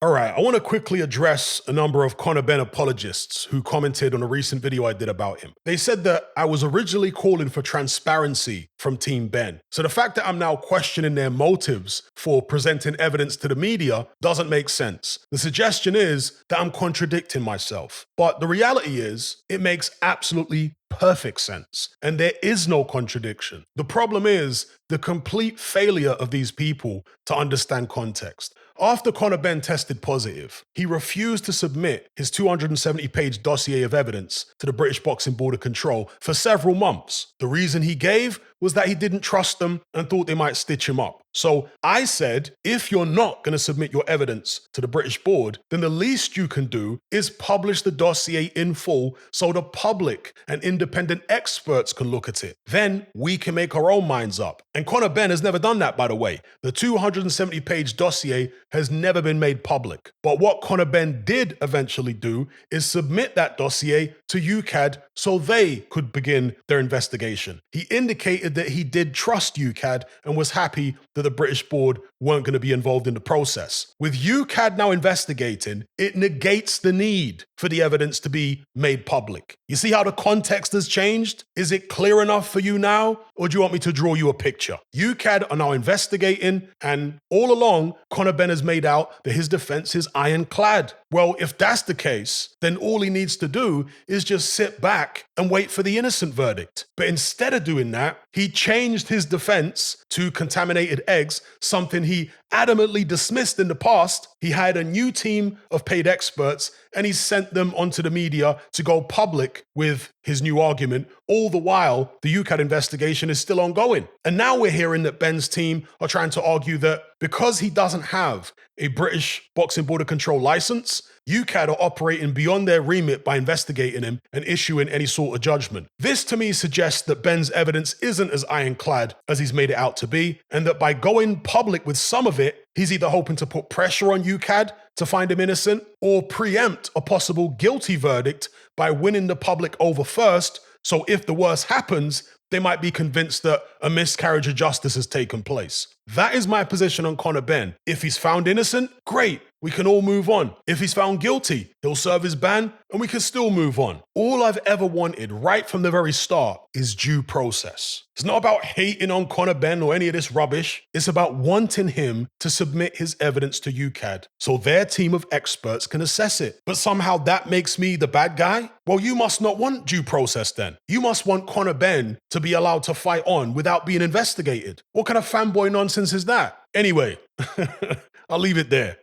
All right, I want to quickly address a number of Conor Benn apologists who commented on a recent video I did about him. They said that I was originally calling for transparency from Team Ben. So the fact that I'm now questioning their motives for presenting evidence to the media doesn't make sense. The suggestion is that I'm contradicting myself. But the reality is, it makes absolutely perfect sense. And there is no contradiction. The problem is the complete failure of these people to understand context. After Conor Benn tested positive, he refused to submit his 270-page dossier of evidence to the British Boxing Board of Control for several months. The reason he gave was that he didn't trust them and thought they might stitch him up. So I said, if you're not going to submit your evidence to the British board, then the least you can do is publish the dossier in full so the public and independent experts can look at it. Then we can make our own minds up. And Conor Benn has never done that, by the way. The 270-page dossier has never been made public. But what Conor Benn did eventually do is submit that dossier to UKAD so they could begin their investigation. He indicated that he did trust UKAD and was happy that the British board weren't going to be involved in the process. With UKAD now investigating, it negates the need for the evidence to be made public. You see how the context has changed? Is it clear enough for you now? Or do you want me to draw you a picture? UKAD are now investigating, and all along, Conor Benn has made out that his defense is ironclad. Well, if that's the case, then all he needs to do is just sit back and wait for the innocent verdict. But instead of doing that, he changed his defense to contaminated eggs, something he adamantly dismissed in the past. He hired a new team of paid experts and he sent them onto the media to go public with his new argument. All the while, the UKAD investigation is still ongoing. And now we're hearing that Ben's team are trying to argue that because he doesn't have a British Boxing Board of Control license, UKAD are operating beyond their remit by investigating him and issuing any sort of judgment. This to me suggests that Ben's evidence isn't as ironclad as he's made it out to be, and that by going public with some of it, he's either hoping to put pressure on UKAD to find him innocent or preempt a possible guilty verdict by winning the public over first, so if the worst happens, they might be convinced that a miscarriage of justice has taken place. That is my position on Conor Benn. If he's found innocent, great, we can all move on. If he's found guilty, he'll serve his ban and we can still move on. All I've ever wanted right from the very start is due process. It's not about hating on Conor Benn or any of this rubbish. It's about wanting him to submit his evidence to UKAD so their team of experts can assess it. But somehow that makes me the bad guy? Well, you must not want due process then. You must want Conor Benn to be allowed to fight on without being investigated. What kind of fanboy nonsense is that? Anyway, I'll leave it there.